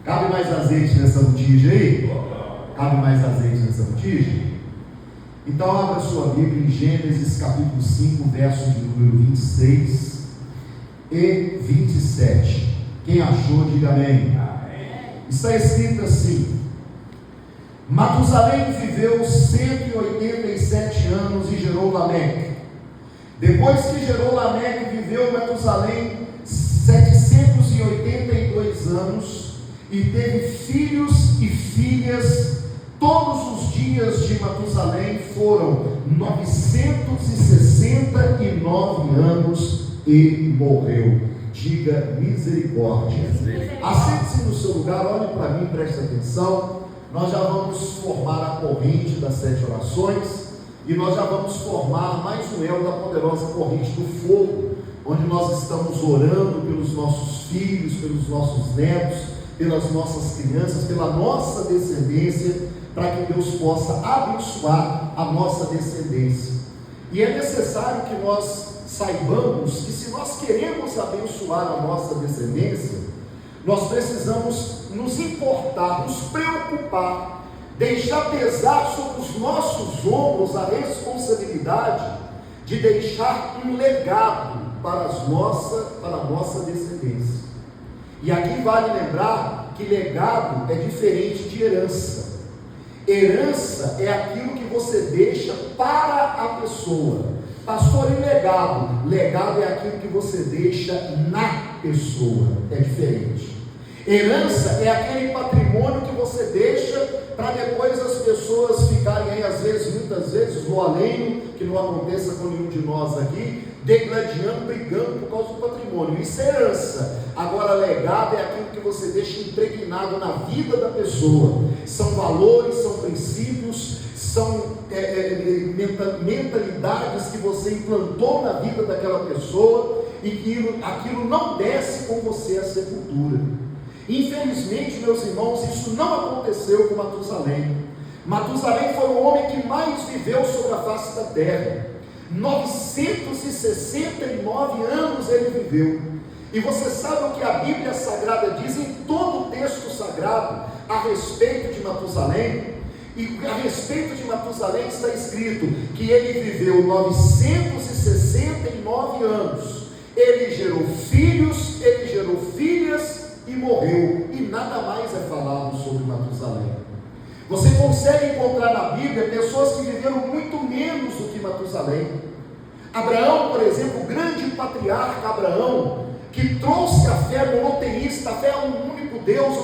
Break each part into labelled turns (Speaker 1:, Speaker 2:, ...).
Speaker 1: Cabe mais azeite nessa botija aí? Cabe mais azeite nessa botija? Então abra sua Bíblia em Gênesis capítulo 5, verso de número 26 e 27. Quem achou, diga amém. Está escrito assim: Matusalém viveu 187 anos e gerou Lameque. Depois que gerou Lameque, viveu Matusalém 782 anos e teve filhos e filhas. Todos os dias de Matusalém foram 969 anos e morreu. Diga misericórdia. Assente-se no seu lugar, olhe para mim, preste atenção. Nós já vamos formar a corrente das 7 orações e nós já vamos formar mais um elo da poderosa corrente do fogo, onde nós estamos orando pelos nossos filhos, pelos nossos netos, pelas nossas crianças, pela nossa descendência, para que Deus possa abençoar a nossa descendência. E é necessário que nós saibamos que, se nós queremos abençoar a nossa descendência, nós precisamos nos importar, nos preocupar, deixar pesar sobre os nossos ombros a responsabilidade de deixar um legado para a nossa descendência. E aqui vale lembrar que legado é diferente de herança. Herança é aquilo que você deixa para a pessoa. Pastor, e legado? Legado é aquilo que você deixa na pessoa. É diferente. Herança é aquele patrimônio que você deixa para depois as pessoas ficarem aí, às vezes, muitas vezes, no além, que não aconteça com nenhum de nós aqui, degladiando, brigando por causa do patrimônio. Isso é herança. Agora, legado é aquilo que você deixa impregnado na vida da pessoa. São valores, são princípios, são mentalidades que você implantou na vida daquela pessoa e que aquilo não desce com você à sepultura. Infelizmente, meus irmãos, isso não aconteceu com Matusalém. Matusalém foi o homem que mais viveu sobre a face da terra. 969 anos ele viveu. E você sabe o que a Bíblia Sagrada diz em todo o texto sagrado a respeito de Matusalém? E a respeito de Matusalém está escrito que ele viveu 969 anos. Ele gerou filhos, ele gerou filhas e morreu. E nada mais é falado sobre Matusalém. Você consegue encontrar na Bíblia pessoas que viveram muito menos do que Matusalém. Abraão, por exemplo, o grande patriarca Abraão, que trouxe a fé monoteísta, a fé a um único Deus,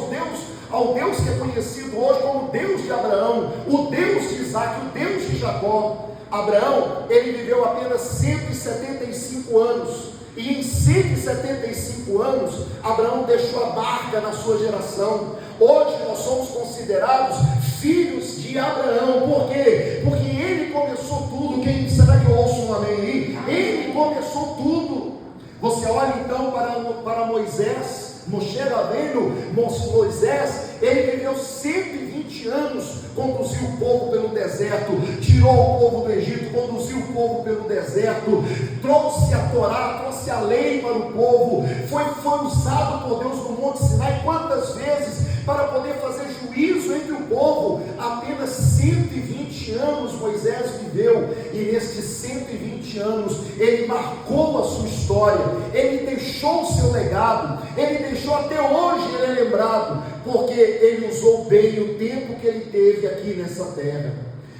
Speaker 1: ao Deus que é conhecido hoje como Deus de Abraão, o Deus de Isaac, o Deus de Jacó. Abraão, ele viveu apenas 175 anos. E em 175 anos, Abraão deixou a marca na sua geração. Hoje nós somos considerados filhos de Abraão. Por quê? Porque ele começou tudo. Será que eu ouço um amém aí? Ele começou tudo. Você olha então para Moisés, Moisés, ele viveu 120 anos, conduziu o povo pelo deserto, tirou o povo do Egito, conduziu o povo pelo deserto, trouxe a Torá, trouxe a lei para o povo, foi usado por Deus no Monte Sinai, quantas vezes, para poder fazer juízo entre o povo. Apenas 120 anos Moisés viveu, e nestes 120 anos, ele marcou a sua história, ele deixou o seu legado, ele deixou, até hoje ele é lembrado, porque ele usou bem o tempo que ele teve aqui nessa terra.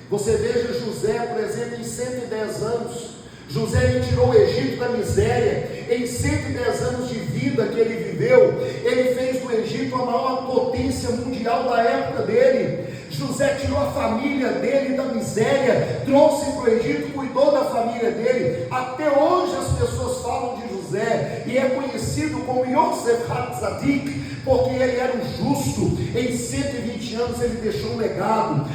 Speaker 1: Você veja José, por exemplo, em 110 anos, José, ele tirou o Egito da miséria. Em 110 anos de vida que ele viveu, ele fez do Egito a maior potência mundial da época dele. José tirou a família dele da miséria, trouxe para o Egito, cuidou da família dele. Até hoje as pessoas falam de José, e é conhecido como Yosef HaTzadik, porque ele era um justo. Em 120 anos ele deixou um legado,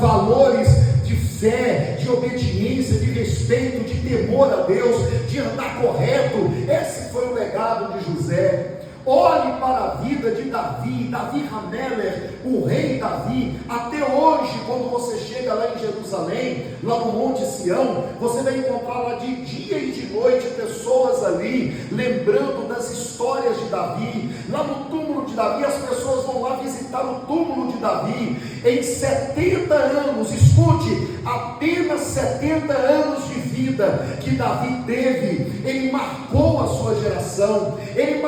Speaker 1: valores de fé, de obediência, de respeito, de temor a Deus, de andar correto. Esse foi o legado de José. Olhe para a vida de Davi Hameler, o rei Davi. Até hoje, quando você chega lá em Jerusalém, lá no Monte Sião, você vai encontrar lá de dia e de noite pessoas ali lembrando das histórias de Davi. Lá no túmulo de Davi, as pessoas vão lá visitar o túmulo de Davi. Em 70 anos, escute, apenas 70 anos de vida que Davi teve, ele marcou a sua geração, ele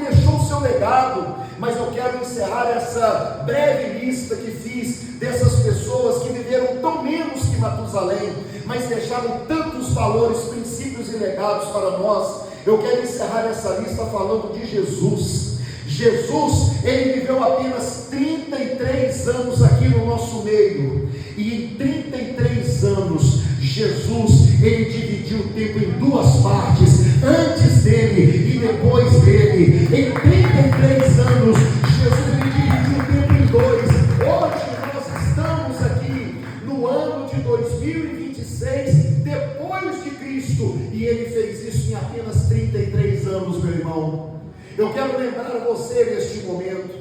Speaker 1: deixou o seu legado. Mas eu quero encerrar essa breve lista que fiz dessas pessoas que viveram tão menos que Matusalém, mas deixaram tantos valores, princípios e legados para nós. Eu quero encerrar essa lista falando de Jesus. Jesus, ele viveu apenas 33 anos aqui no nosso meio, e em 33 anos, Jesus, ele dividiu o tempo em duas partes, antes dele e depois dele. Em 33 anos, Jesus, ele dividiu o tempo em dois. Hoje nós estamos aqui no ano de 2026, depois de Cristo, e ele fez isso em apenas 33 anos, meu irmão. Eu quero lembrar a você neste momento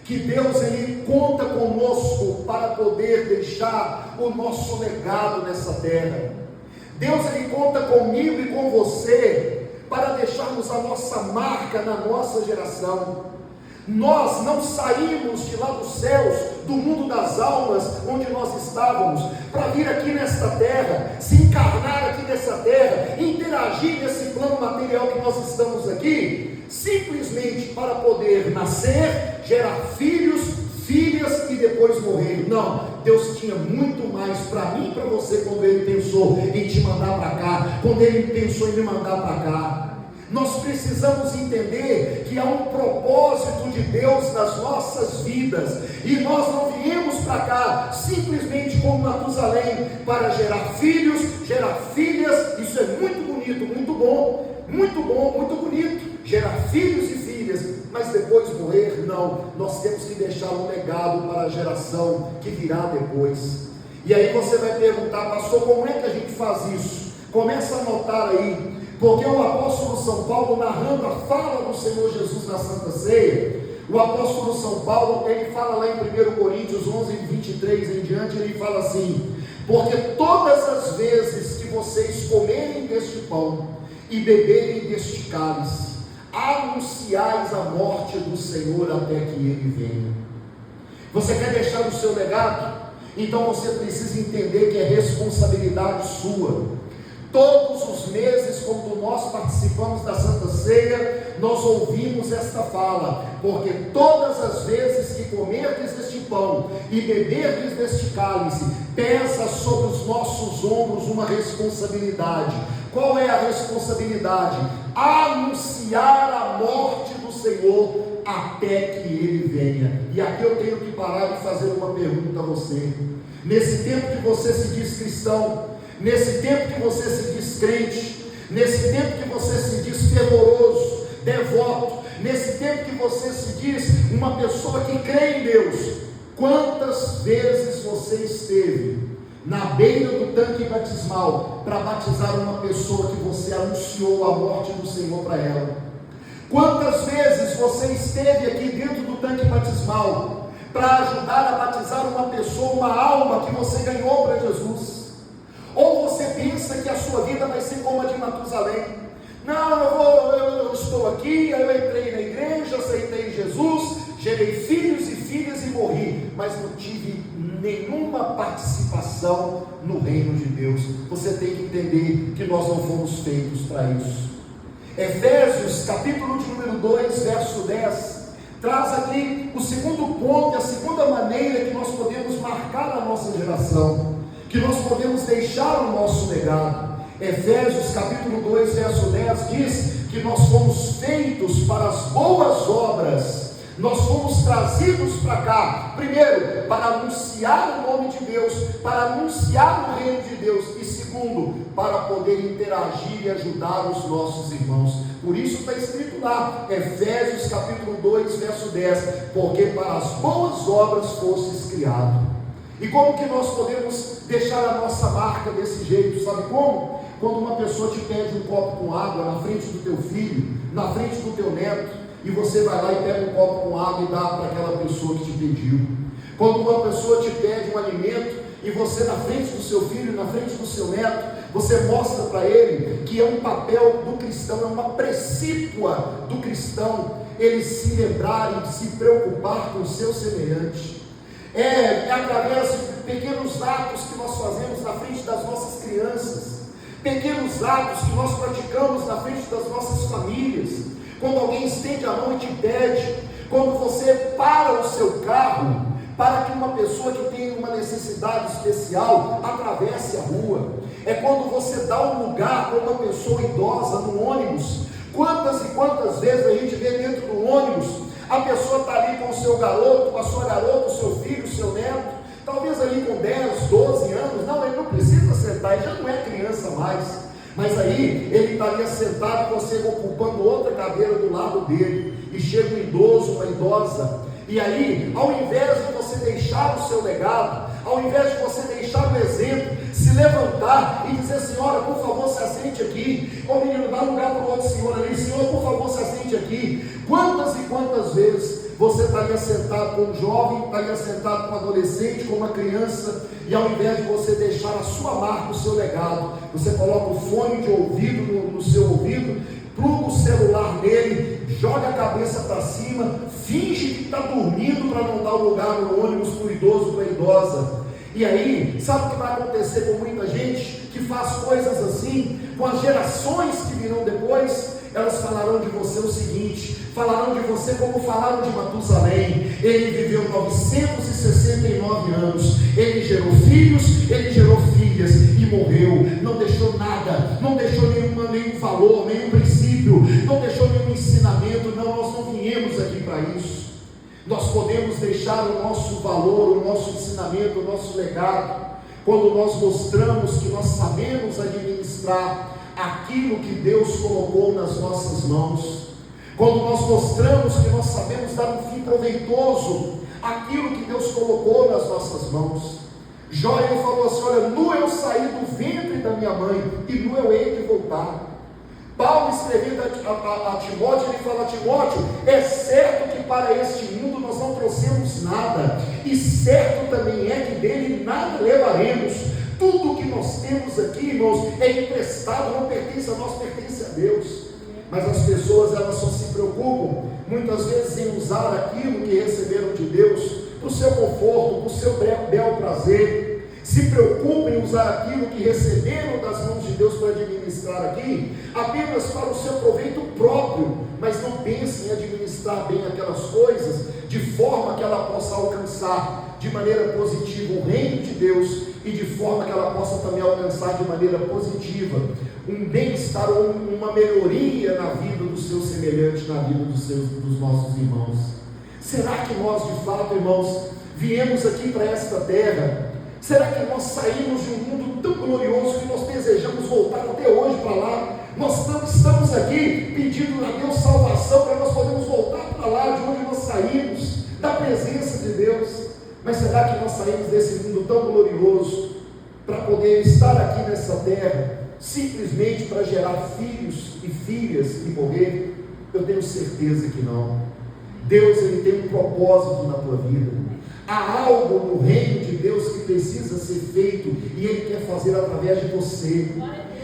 Speaker 1: que Deus, ele conta conosco para poder deixar o nosso legado nessa terra. Deus, ele conta comigo e com você para deixarmos a nossa marca na nossa geração. Nós não saímos de lá dos céus, do mundo das almas, onde nós estávamos, para vir aqui nesta terra, se encarnar aqui nessa terra, interagir nesse plano material que nós estamos aqui, simplesmente para poder nascer, gerar filhos, filhas e depois morrer. Não, Deus tinha muito mais para mim e para você quando Ele pensou em te mandar para cá, quando Ele pensou em me mandar para cá. Nós precisamos entender que há um propósito de Deus nas nossas vidas, e nós não viemos para cá simplesmente como Matusalém para gerar filhos, gerar filhas. Isso é muito bonito, muito bom, muito bonito, gerar filhos e filhas, mas depois morrer. Não, nós temos que deixar um legado para a geração que virá depois. E aí você vai perguntar: pastor, como é que a gente faz isso? Começa a anotar aí, porque o apóstolo São Paulo, narrando a fala do Senhor Jesus na Santa Ceia, o apóstolo São Paulo, ele fala lá em 1 Coríntios 11, 23 em diante, ele fala assim: porque todas as vezes que vocês comerem deste pão e beberem deste cálice, anunciais a morte do Senhor até que Ele venha. Você quer deixar o seu legado? Então você precisa entender que é responsabilidade sua. Todos os meses, quando nós participamos da Santa Ceia, nós ouvimos esta fala: porque todas as vezes que comerdes deste pão e beberdes deste cálice, pesa sobre os nossos ombros uma responsabilidade. Qual é a responsabilidade? Anunciar a morte do Senhor até que Ele venha. E aqui eu tenho que parar e fazer uma pergunta a você. Nesse tempo que você se diz cristão, nesse tempo que você se diz crente, nesse tempo que você se diz fervoroso, devoto, nesse tempo que você se diz uma pessoa que crê em Deus, quantas vezes você esteve na beira do tanque batismal para batizar uma pessoa que você anunciou a morte do Senhor para ela? Quantas vezes você esteve aqui dentro do tanque batismal para ajudar a batizar uma pessoa, uma alma que você ganhou para Jesus? Ou você pensa que a sua vida vai ser como a de Matusalém? Não, eu estou aqui, eu entrei na igreja, aceitei Jesus, gerei filhos e filhas e morri, mas não tive nenhuma participação no reino de Deus. Você tem que entender que nós não fomos feitos para isso. Efésios, capítulo de número 2, verso 10, traz aqui o segundo ponto, a segunda maneira que nós podemos marcar a nossa geração, que nós podemos deixar o nosso legado. Efésios capítulo 2, verso 10 diz que nós fomos feitos para as boas obras. Nós fomos trazidos para cá, primeiro, para anunciar o nome de Deus, para anunciar o reino de Deus, e segundo, para poder interagir e ajudar os nossos irmãos. Por isso está escrito lá, Efésios capítulo 2, verso 10, porque para as boas obras fostes criado. E como que nós podemos deixar a nossa marca desse jeito? Sabe como? Quando uma pessoa te pede um copo com água na frente do teu filho, na frente do teu neto, e você vai lá e pega um copo com água e dá para aquela pessoa que te pediu. Quando uma pessoa te pede um alimento, e você na frente do seu filho, na frente do seu neto, você mostra para ele que é um papel do cristão, é uma precípua do cristão, ele se lembrar e se preocupar com o seu semelhante. É através de pequenos atos que nós fazemos na frente das nossas crianças, pequenos atos que nós praticamos na frente das nossas famílias, quando alguém estende a mão e te pede, quando você para o seu carro, para que uma pessoa que tem uma necessidade especial atravesse a rua, é quando você dá um lugar para uma pessoa idosa no ônibus. Quantas e quantas vezes a gente vê dentro do ônibus, a pessoa está ali com o seu garoto, com a sua garota, o seu filho, o seu neto, talvez ali com 10, 12 anos, não, ele não precisa sentar, ele já não é criança mais, mas aí ele estaria sentado, você ocupando outra cadeira do lado dele, e chega um idoso, uma idosa, e aí, ao invés de você deixar o seu legado, ao invés de você deixar o exemplo, se levantar e dizer: senhora, por favor, se assente aqui. Ô menino, dá lugar para o outro senhor ali. Senhor, por favor, se assente aqui. Quantas e quantas vezes você estaria sentado com um jovem, estaria sentado com um adolescente, com uma criança, e ao invés de você deixar a sua marca, o seu legado, você coloca o fone de ouvido no seu ouvido, pluga o celular nele, joga a cabeça para cima, finge que está dormindo para não dar o lugar no ônibus para o idoso, para a idosa. E aí, sabe o que vai acontecer com muita gente que faz coisas assim? Com as gerações que virão depois, elas falarão de você o seguinte: falarão de você como falaram de Matusalém. Ele viveu 969 anos, ele gerou filhos, ele gerou filhas e morreu, não deixou nada, não deixou nenhum valor, nenhum princípio, não deixou nenhum ensinamento. Não, nós não viemos aqui para isso. Nós podemos deixar o nosso valor, o nosso ensinamento, o nosso legado, quando nós mostramos que nós sabemos administrar aquilo que Deus colocou nas nossas mãos, quando nós mostramos que nós sabemos dar um fim proveitoso àquilo que Deus colocou nas nossas mãos. Jó, ele falou assim: olha, nu eu saí do ventre da minha mãe, e nu eu hei de voltar. Paulo, escrevendo a Timóteo, ele fala: Timóteo, é certo que para este mundo nós não trouxemos nada, e certo também é que dele nada levaremos. Tudo que nós temos aqui, irmãos, é emprestado, não pertence a nós, pertence a Deus. Mas as pessoas, elas só se preocupam muitas vezes em usar aquilo que receberam de Deus para o seu conforto, para o seu bel prazer. Se preocupem em usar aquilo que receberam das mãos de Deus para administrar aqui, apenas para o seu proveito próprio, mas não pensem em administrar bem aquelas coisas, de forma que ela possa alcançar de maneira positiva o reino de Deus, e de forma que ela possa também alcançar de maneira positiva um bem-estar ou uma melhoria na vida do seu semelhante, na vida dos nossos irmãos. Será que nós, de fato, irmãos, viemos aqui para esta terra? Será que nós saímos de um mundo tão glorioso que nós desejamos voltar até hoje para lá? Nós estamos aqui pedindo a Deus salvação para nós podermos voltar para lá de onde nós saímos, da presença de Deus. Mas será que nós saímos desse mundo tão glorioso para poder estar aqui nessa terra simplesmente para gerar filhos e filhas e morrer? Eu tenho certeza que não. Deus, ele tem um propósito na tua vida. Há algo no reino de Deus que precisa ser feito, e Ele quer fazer através de você.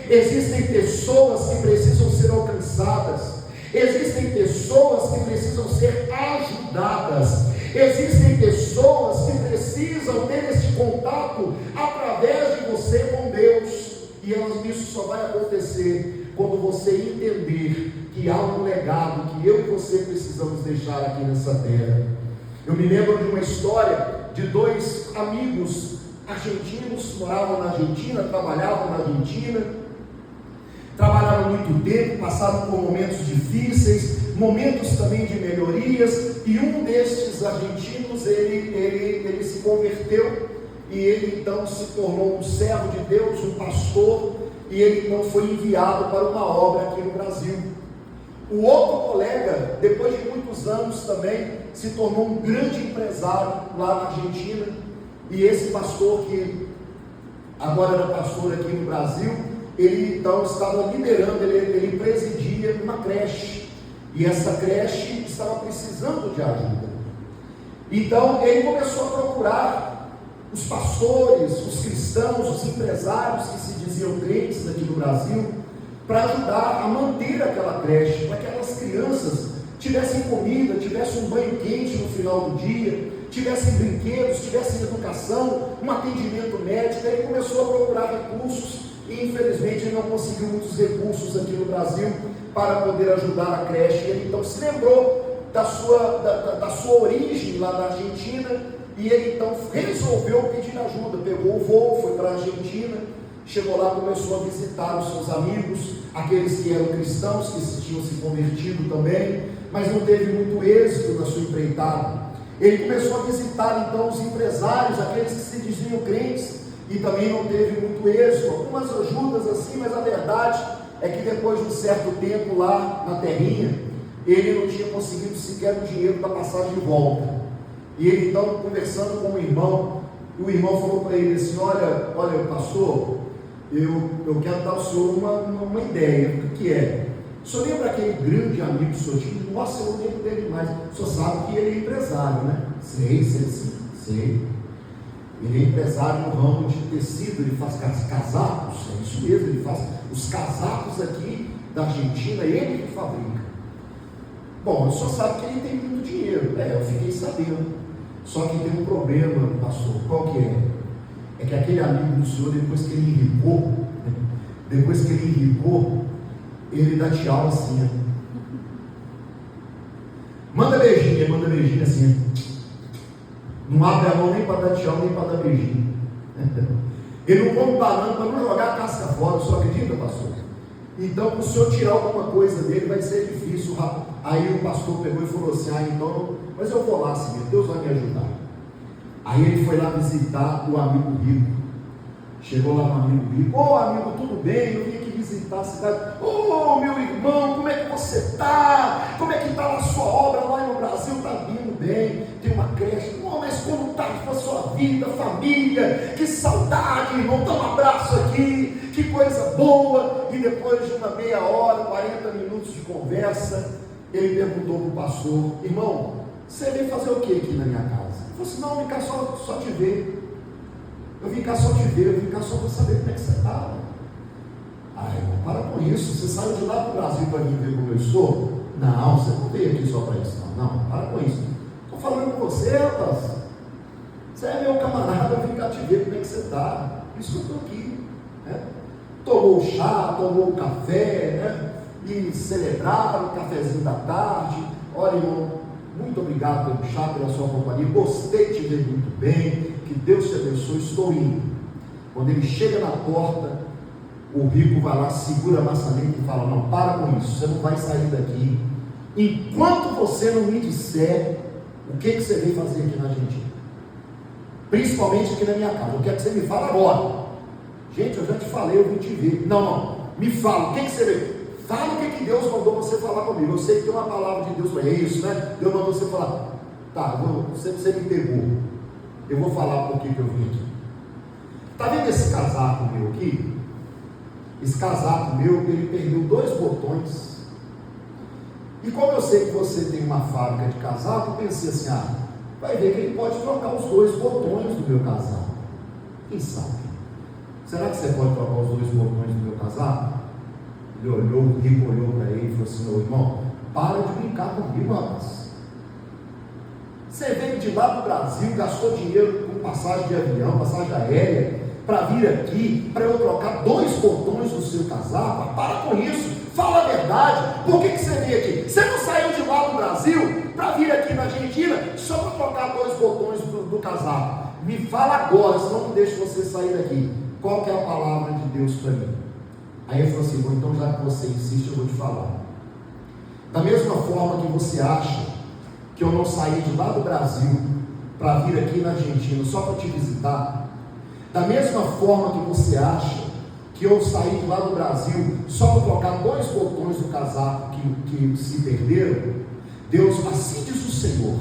Speaker 1: Existem pessoas que precisam ser alcançadas, existem pessoas que precisam ser ajudadas, existem pessoas que precisam ter este contato através de você com Deus, e isso só vai acontecer quando você entender que há um legado que eu e você precisamos deixar aqui nessa terra. Eu me lembro de uma história de dois amigos argentinos, moravam na Argentina, trabalhavam na Argentina, trabalharam muito tempo, passaram por momentos difíceis, momentos também de melhorias, e um destes argentinos, ele se converteu, e ele então se tornou um servo de Deus, um pastor, e ele então foi enviado para uma obra aqui no Brasil. O outro colega, depois de muitos anos também, se tornou um grande empresário lá na Argentina, e esse pastor, que agora era pastor aqui no Brasil, ele então estava liderando, ele presidia uma creche, e essa creche estava precisando de ajuda. Então ele começou a procurar os pastores, os cristãos, os empresários que se diziam crentes aqui no Brasil, para ajudar a manter aquela creche, para que aquelas crianças tivessem comida, tivessem um banho quente no final do dia, tivessem brinquedos, tivessem educação, um atendimento médico. Ele começou a procurar recursos e infelizmente ele não conseguiu muitos recursos aqui no Brasil para poder ajudar a creche. Ele então se lembrou da sua origem lá na Argentina, e ele então resolveu pedir ajuda, pegou o voo, foi para a Argentina, chegou lá, começou a visitar os seus amigos, aqueles que eram cristãos, que se tinham se convertido também, mas não teve muito êxito na sua empreitada. Ele começou a visitar então os empresários, aqueles que se diziam crentes, e também não teve muito êxito, algumas ajudas assim, mas a verdade é que depois de um certo tempo lá na terrinha, ele não tinha conseguido sequer o dinheiro da passagem de volta. E ele então, conversando com o irmão falou para ele assim: olha pastor, eu quero dar ao senhor uma ideia. O que é? O senhor lembra aquele grande amigo do senhor? Nossa, eu não lembro dele mais. O senhor sabe que ele é empresário, né? Sei. Ele é empresário no ramo de tecido, ele faz casacos, é isso mesmo, ele faz os casacos aqui da Argentina, ele que fabrica. Bom, o senhor sabe que ele tem muito dinheiro. Eu fiquei sabendo. Só que tem um problema, pastor. Qual que é? É que aquele amigo do senhor, depois que ele enricou, ele dá tchau assim. Manda beijinho assim. Não abre a mão nem para dar tchau, nem para dar beijinho. Ele não come banana para não jogar a casca fora. O senhor acredita, pastor? Então, para o senhor tirar alguma coisa dele, vai ser difícil. Aí o pastor pegou e falou assim: então, mas eu vou lá, Senhor, Deus vai me ajudar. Aí ele foi lá visitar o amigo rico. Chegou lá no amigo rico: amigo, tudo bem? Eu vim aqui visitar a cidade. Meu irmão, como é que você está? Como é que está a sua obra lá no Brasil? Está indo bem, tem uma creche. Mas como está a sua vida, família? Que saudade, irmão, dá um abraço aqui, que coisa boa. E depois de uma meia hora, 40 minutos de conversa, ele perguntou para o pastor: irmão, você veio fazer o que aqui na minha casa? Ele falou assim: não, eu vim cá só te ver. Eu vim cá só para saber como é que você está. Irmão, para com isso. Você saiu de lá do Brasil para vir ver como eu sou? Não, você não veio aqui só para isso. Não, para com isso. Estou falando com você, rapaz. Você é meu camarada, eu vim cá te ver como é que você está. Isso que eu estou aqui. Né? Tomou o chá, tomou o café, né? E celebraram o cafezinho da tarde. Olha, irmão, muito obrigado pelo chá, pela sua companhia. Gostei de te ver muito bem. Que Deus te abençoe. Estou indo. Quando ele chega na porta, o rico vai lá, segura a maçaneta e fala: não, para com isso, você não vai sair daqui enquanto você não me disser o que você veio fazer aqui na Argentina, principalmente aqui na minha casa. Eu quero que você me fale agora. Gente, eu já te falei, eu vim te ver. Não, me fala, o que você veio? Fala o que Deus mandou você falar comigo. Eu sei que tem uma palavra de Deus, é isso, né? Deus mandou você falar. Tá, você me pegou. Eu vou falar por que eu vim aqui. Está vendo esse casaco meu aqui? Esse casaco meu, ele perdeu 2 botões. E como eu sei que você tem uma fábrica de casaco, eu pensei assim: vai ver que ele pode trocar os 2 botões do meu casaco. Quem sabe? Será que você pode trocar os 2 botões do meu casaco? Ele olhou, o rico olhou para ele e falou assim: meu irmão, para de brincar comigo, rapaz. Você veio de lá do Brasil, gastou dinheiro com passagem de avião, passagem aérea, para vir aqui, para eu trocar 2 botões do seu casaco? Para com isso, fala a verdade. Por que você veio aqui? Você não saiu de lá do Brasil para vir aqui na Argentina só para trocar 2 botões do casaco? Me fala agora, senão não deixo você sair daqui. Qual que é a palavra de Deus para mim? Aí ele falou assim: bom, então já que você insiste, eu vou te falar. Da mesma forma que você acha que eu não saí de lá do Brasil para vir aqui na Argentina só para te visitar, da mesma forma que você acha que eu saí de lá do Brasil só para trocar 2 botões do casaco que se perderam, Deus, assim diz o Senhor,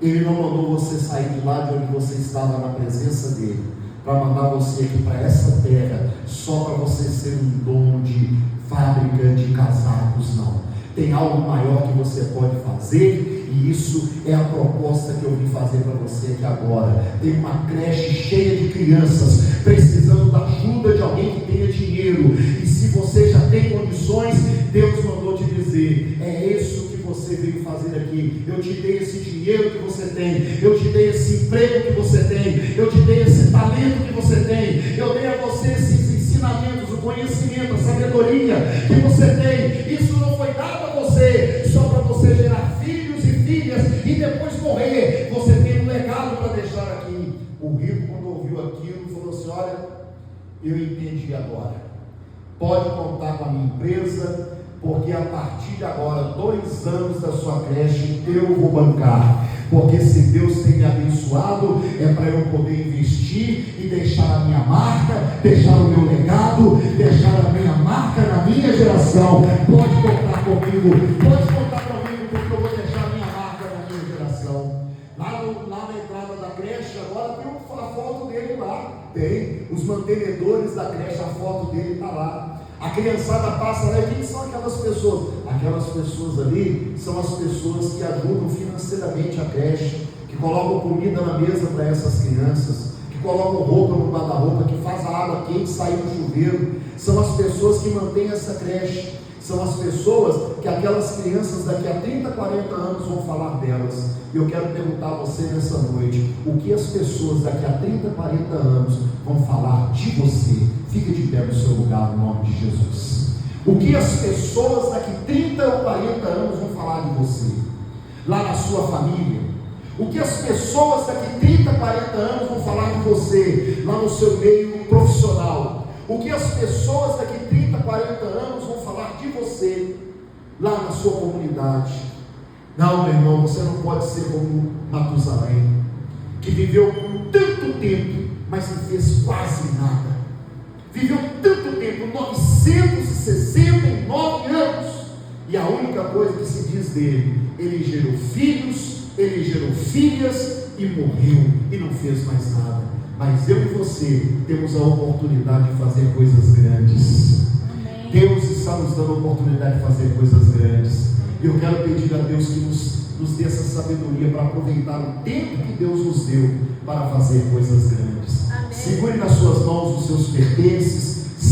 Speaker 1: Ele não mandou você sair de lá de onde você estava na presença dEle, para mandar você aqui para essa terra só para você ser um dono de fábrica de casacos. Não, tem algo maior que você pode fazer, E isso é a proposta que eu vim fazer para você aqui agora. Tem uma creche cheia de crianças precisando da ajuda de alguém que tenha dinheiro. E se você já tem condições, Deus mandou te dizer: é isso que você veio fazer aqui. Eu te dei esse dinheiro que você tem, eu te dei esse emprego que você tem, eu te dei esse talento que você tem, eu dei a você esses ensinamentos, o conhecimento, a sabedoria que você tem. Isso não foi dado a você só para você gerar filhos e filhas e depois morrer. Você tem um legado para deixar aqui. O rico, quando ouviu aquilo, falou assim: olha, eu entendi agora, pode contar com a minha empresa, porque a partir de agora, 2 anos da sua creche eu vou bancar. Porque se Deus tem me abençoado, é para eu poder investir e deixar a minha marca, deixar o meu legado, deixar a minha marca na minha geração. Pode contar comigo, porque eu vou deixar a minha marca na minha geração. Lá na entrada da creche, agora tem a foto dele lá. Tem os mantenedores da creche, a foto dele está lá. A criançada passa lá, e quem são aquelas pessoas? Aquelas pessoas ali são as pessoas que ajudam financeiramente a creche, que colocam comida na mesa para essas crianças, que colocam roupa no guarda-roupa, que faz a água quente sair do chuveiro. São as pessoas que mantêm essa creche. São as pessoas que aquelas crianças daqui a 30, 40 anos vão falar delas. E eu quero perguntar a você nessa noite: o que as pessoas daqui a 30, 40 anos vão falar de você? Fique de pé no seu lugar, no nome de Jesus. O que as pessoas daqui a 30 ou 40 anos vão falar de você? Lá na sua família. O que as pessoas daqui a 30, 40 anos vão falar de você? Lá no seu meio profissional. O que as pessoas daqui a 30, 40 anos vão falar de você? Lá na sua comunidade. Não, meu irmão, você não pode ser como Matusalém, que viveu tanto tempo, mas não fez quase nada. Viveu tanto tempo, 969 anos, e a única coisa que se diz dele: ele gerou filhos, ele gerou filhas e morreu, e não fez mais nada. Mas eu e você temos a oportunidade de fazer coisas grandes. Amém. Deus está nos dando a oportunidade de fazer coisas grandes. E eu quero pedir a Deus que nos dê essa sabedoria para aproveitar o tempo que Deus nos deu para fazer coisas grandes. Amém. Segure nas suas mãos os seus pertences.